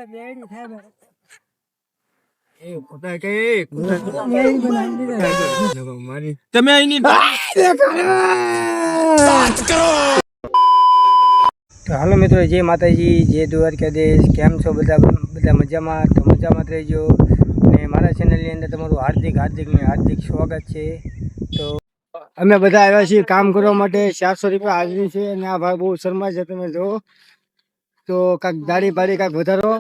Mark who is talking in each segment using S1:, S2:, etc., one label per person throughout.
S1: તમે અહીંની
S2: તો હાલો મિત્રો, જય માતાજી, જય દ્વારકાધીશ. કેમ છો બધા? બધા મજામાં? તો મજામાં જ રહેજો. અને મારા ચેનલની અંદર તમારું હાર્દિક સ્વાગત છે. તો અમે બધા આવ્યા છીએ કામ કરવા માટે. 400 રૂપિયા હાજરી છે. અને આ ભાઈ બહુ શરમાય છે, તમે જો. તો કાંઈક દાડી પાડી કાંઈક વધારો.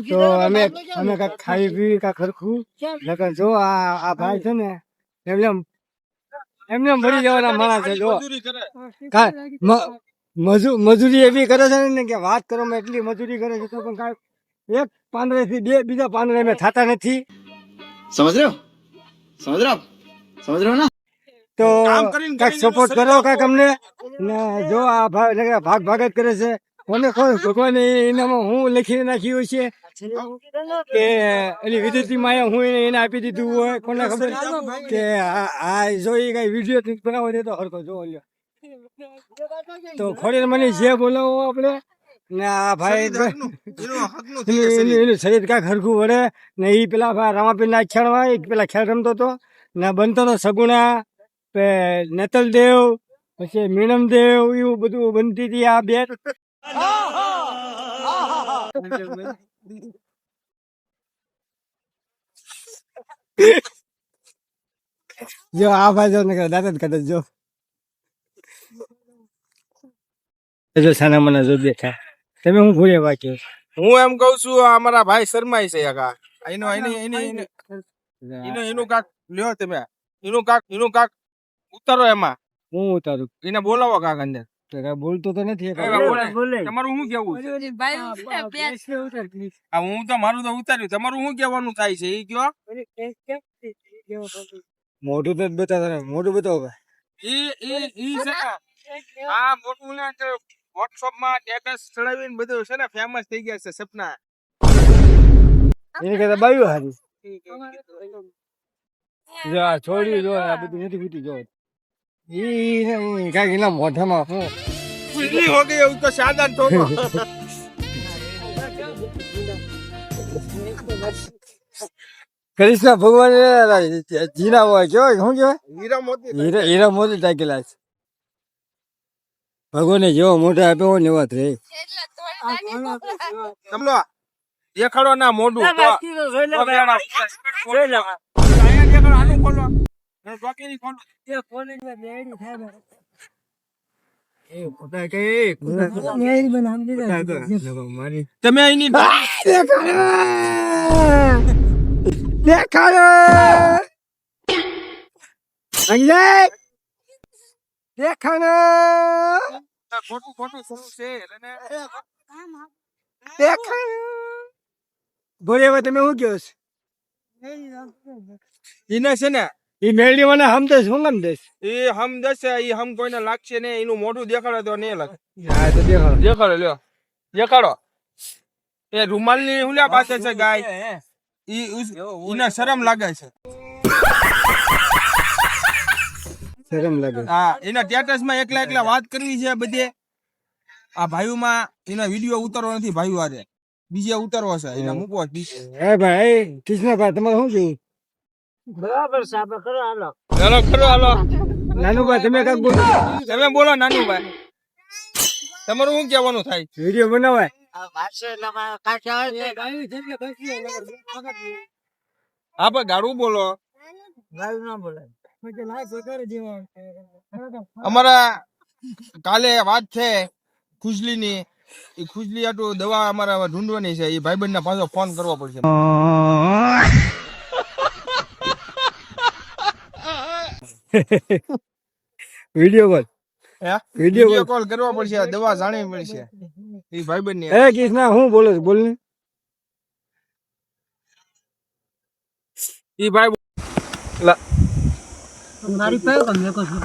S2: તો અમે કાંઈક ખાઈ પીવી કાંઈક ખરખું નકર જો આ ભાઈ છે ને એમને મરી જવાના માણસ છે. જો મજૂરી એવી કરે છે ને કે વાત કરો, એટલી મજૂરી કરે છે તો પણ કાંઈ એક પાંદડે થી બીજા પાંદડે અમે થતા નથી.
S1: સમજ રહ્યો ના?
S2: તો કાંઈક સપોર્ટ કરો કાંઈક અમને. ને જો આ ભાગ જ કરે છે. કોને ભગવાન એનામાં હું લખી નાખ્યું છે કે એની વિદેશી માયા હું એને આપી દીધું હોય. કોને ખબર કે આ જો એ કઈ વિડીયો બનાવો દે તો હરકો જો લ્યો. તો ખોડી મને જે બોલાવો આપણે ને આ ભાઈ એનું શરીર કાંઈક હરખું વળે ને એ પેલા રામાપીર ના ખેડવા પેલા ખેલ રમતો હતો ને બનતો હતો સગુણા નેતલ દેવ પછી મીણમ દેવ એવું બધું બનતી હતી આ બે. જો આ ભાઈ જો દાંત જ કાઢે જો સાના મને જો બેઠા. તમે હું ભૂલે વાંચ્યો.
S1: હું એમ કઉ છું અમારા ભાઈ શર્માય છે એનું કાક લ્યો તમે એનું કાક ઉતારો. એમાં
S2: હું ઉતારું
S1: એને બોલાવો કાક અંદર.
S2: બોલતો તો નથી.
S1: તમારું શું કેવું છે? હું તો મારું તો ઉતાર્યું. તમારું શું કેવાનું થાય છે એ કયો?
S2: મોઢું તો બતાવો, મોઢું બતાવો.
S1: આ મોટું ને વોટ્સઅપ માં સ્ટેટસ ચડાવીને બધું છે ને ફેમસ થઈ ગયા છે સપના.
S2: એને કહેતા બાયું હારી જો છોડી જો આ બધું નથી પીતી જો કાંઈક એના મોઢામાં હું
S1: પીલી હો ગઈ એવું તો સાદા ઠોકો.
S2: કૃષ્ણ ભગવાન જીરા હોય કેવાય શું કેવાય હીરા મોતી ટાકેલા છે. ભગવાને જેવો મોઢા આપ્યો હોય ને એવા જ રહે.
S1: દેખાડો ના મોઢું તમે અહીંની
S2: દેખાડો
S1: ખોટું શરૂ છે.
S2: બોલે હવે તમે શું કહો છો?
S1: એને છે ને
S2: એ મેળવી મને હમ દેશ હું ગમ દેશ
S1: એ હમ દસે એ હમ કોઈને લાગશે ને એનું મોઢું દેખાડે તો નહીં લાગે.
S2: હા તો
S1: દેખાડો લ્યો દેખાડો. એ રૂમાલ ની હુલ્યા પાસે છે ગાય એને શરમ લાગે છે.
S2: શરમ લાગે.
S1: હા એના સ્ટેટસ માં એકલા વાત કરવી છે બધે. આ ભાઈઓ માં એના વિડીયો ઉતારવો નથી. ભાઈઓ આરે બીજે ઉતારવો છે એને મૂકવો.
S2: હે ભાઈ કૃષ્ણભાઈ તમારે શું છે?
S3: બરાબર સાહેબ કરો હાલો.
S1: હાલો
S2: નાનુભાઈ તમે કાંઈક બોલો.
S1: તમે બોલો નાનુભાઈ. તમારું શું કહેવાનું થાય?
S2: વિડીયો બનાવાય.
S1: હા પણ ગાડું બોલો. અમારા કાલે વાત છે ખુજલી ની. એ ખુજલી આટલું દવા અમારા ઢૂંઢવાની છે. એ ભાઈબંધ ને પાછો ફોન કરવો પડશે. વિડીયો કોલ કરવા પડશે. દવા જાણવી પડશે એ ભાઈબંધ ની.
S2: હે કૃષ્ણ હું બોલો છો? બોલ ને.
S1: એ ભાઈ
S3: મારી પાસે તમને કહું છું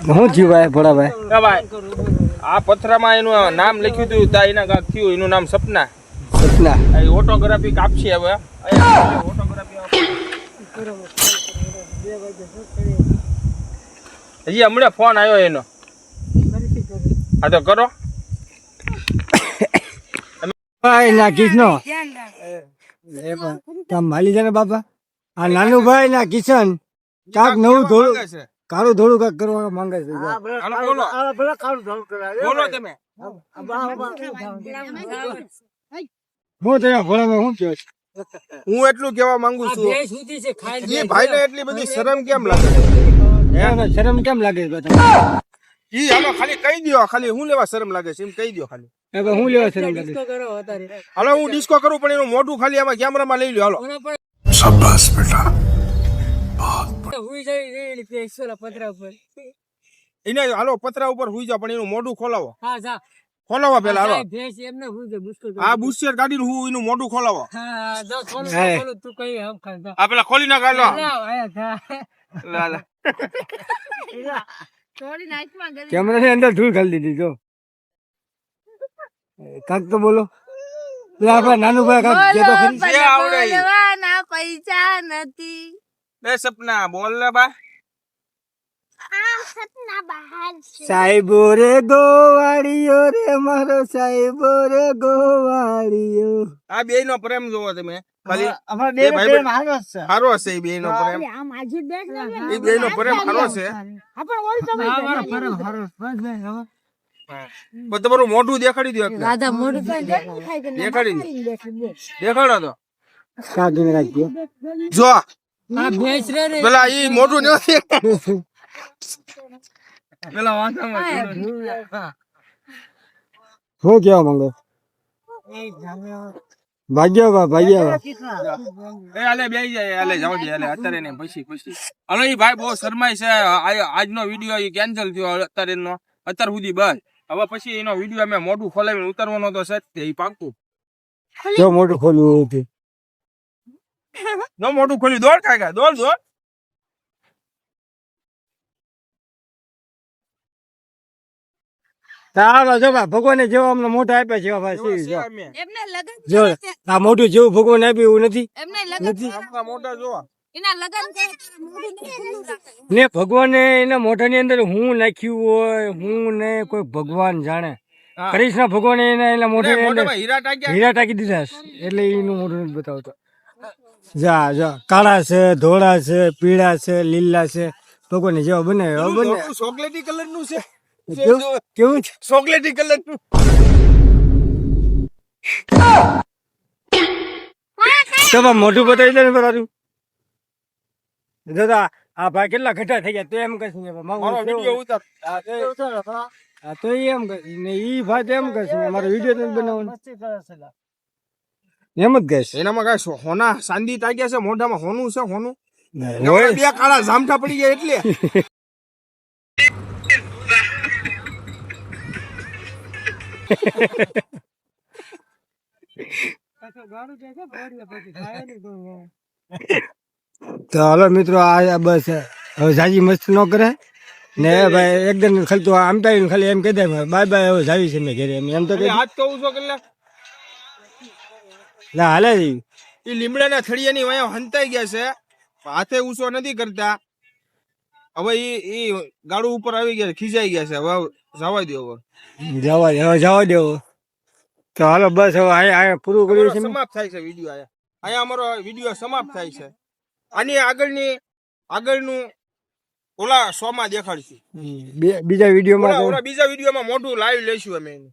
S2: શું થયું ભાઈ ભોળાભાઈ?
S1: આ પથરામાં એનું નામ લખ્યું હતું તા એના કાંક થયું. એનું નામ સપના.
S2: સપના
S1: ઓટોગ્રાફી કાપશે હવે. ઓટોગ્રાફી હજી હમણાં ફોન આવ્યો એનો. હા તો કરો.
S2: ભાઈ ના કિશનો કામ માલી જાય ને બાપા. આ નાનું ભાઈ ના કિશન કાક નવું થોડું
S1: માંગે છે.
S2: કાળું થોડું કાક કરવા માંગે છે.
S1: હાલો બોલો. બોલો તમે.
S2: હું તો ભોળામાં હું કહ્યો છું?
S1: હું એટલું કહેવા માંગુ છું એ ભાઈને એટલી બધી શરમ કેમ લાગે છે?
S2: એને શરમ કેમ લાગે છે બધા?
S1: ઈ હાલો ખાલી કહી દ્યો, ખાલી હું લેવા શરમ લાગે છે એમ કહી દ્યો ખાલી.
S2: હવે હું લેવા શરમ લાગે છે?
S1: હાલો હું ડિસ્કો કરું પણ એનું મોઢું ખાલી આમાં કેમેરામાં લઈ લ્યો. હાલો એને હાલો પતરા ઉપર હુઈ જાવ પણ એનું મોઢું ખોલાવો. ખોલાવો પેલા હાલો. આ બુશિયર કાઢીને હું એનું મોઢું ખોલાવો. આ પેલા ખોલી નાખ હાલો. લા લા.
S2: કેમેરા ની અંદર ધૂળ ખાલી દીધી જો. કાક તો બોલો. પેલા આપણા નાનું ભાઈ કાક કહેતો ખરી.
S1: જે આવડે ઈ.
S4: બોલવાના પૈસા નથી.
S1: બે સપના બોલ લે બા.
S4: આ સપના બહાર છે.
S2: સાહેબો રે ગોવાળીઓ રે મારો સાહેબો રે ગોવાળીઓ.
S1: આ બે નો પ્રેમ જોવો તમે ખાલી.
S3: અમારા
S1: બે ભાઈ
S3: પ્રેમ હારો જ છે.
S1: સારો હશે એ બે નો પ્રેમ.
S4: આમ આજે દેખ ને
S1: એ બે નો પ્રેમ સારો છે.
S4: આપણ ઓલ તો
S3: અમારો પ્રેમ હારો જ છે.
S1: પણ તમારું મોઢું દેખાડી દો એટલે.
S4: રાધા મોઢું તો દેખાય કે
S1: દેખાડી દેખાડો તો.
S2: કાકીને કાક કહો.
S1: જો પેલા ઈ મોઢું નથી. પેલા વાંસામાં
S2: શું કેવા માંગો? ભાગ્યા બા ભાગ્યા.
S1: એ હાલે બેહી જાય હાલે જાવ દે હાલે અત્યારે ને પછી હાલો ઈ ભાઈ બહુ શરમાય છે. આજનો વિડિયો ઈ કેન્સલ થયો અત્યારે નો અત્યાર સુધી બસ. હવે પછી એનો વિડિયો અમે મોઢું ખોલાવીને ઉતારવાનો તો છે જ ઈ પાક્કું.
S2: જો મોટું ખોલવું હતું.
S1: નો મોઢું ખોલી દોડ કાકા દોડ.
S2: ચાલો જો ભાઈ ભગવાને જેવો અમને મોઢા આપ્યા છે ભાઈ
S1: એવા
S2: સી
S1: છે
S2: જો.
S1: અમે.
S4: એમને લગન
S2: જો આ મોઢું જેવું ભગવાન આપ્યું એવું નથી.
S4: એમને લગન
S2: નથી.
S1: આમના મોઢા જોવા.
S4: એના લગન કરે ત્યારે મોઢું નહીં ખુલ્લું રાખે.
S2: ને ભગવાને એના મોઢાની અંદર હું નાખ્યું હોય હું ને કોઈ ભગવાન જાણે.
S1: હા.
S2: કૃષ્ણ ભગવાને એના મોઢાની અંદર
S1: મોઢામાં હીરા ટાક્યા.
S2: હીરા ટાકી દીધા છે. એટલે એનું મોઢું નથી બતાવતો. જા જા કાળા છે ધોળા છે પીળા છે લીલા છે ભગવાને જેવા બનાવ્યો બને.
S1: મોઢું ચોકલેટી કલર નું છે.
S2: કેવું કેવું છે?
S1: ચોકલેટી કલર નું.
S2: તમે મોઢું બતાવી દે ને બરાબર. દાદા આ ભાઈ કેટલા ઘટા થઈ ગયા તો એમ કહેશે ને
S1: મારો
S2: મારો
S1: વિડિયો ઉતાર.
S2: હા તો એમ કહેશે ને ઈ ભાઈ તો એમ કહેશે ને મારો વિડીયો નથી બનાવવાનો એમ જ કહેશે.
S1: એનામાં કઈ હોના ચાંદી ટાક્યા છે મોઢામાં હોનું છે હોનું.
S2: હોય.
S1: બે કાળા જામઠા પડી ગયા એટલે.
S2: તો હાલો મિત્રો આ બસ હવે જાજી મસ્ત ન કરે ને ભાઈ એકદમ ખાલી તો આમ તાઈને ખાલી એમ કહી દે બાય બાય હવે જાવી છે મેં ઘરે એમ તો કહી
S1: આજ કહું છો કેટલા
S2: ના હાલે જ ઈ.
S1: એ લીમડાના થળિયાની વાયા હંતાઈ ગયા છે. હાથે ઊંચો નથી કરતા. હવે ઈ ગાડું ઉપર આવી ગયા છે, ખીજાઈ ગયા છે. હવે જવા દો. હવે
S2: જવા દેવો તો હાલો બસ હવે અહીંયા પૂરું કર્યું છે.
S1: સમાપ્ત થાય છે વિડીયો. અહીંયા અમારો વિડીયો સમાપ્ત થાય છે. આની આગળનું ઓલા શોમાં દેખાડશું.
S2: બીજા વિડીયોમાં
S1: ઓલા બીજા વિડીયોમાં મોટું લાઈવ લઈશું અમે એનું.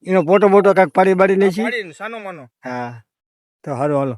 S2: એનો ફોટો બોટો કાંઈક પાડી બાડી લઈશું.
S1: પાડીને સાનો માનો.
S2: હા તો હાલો હાલો.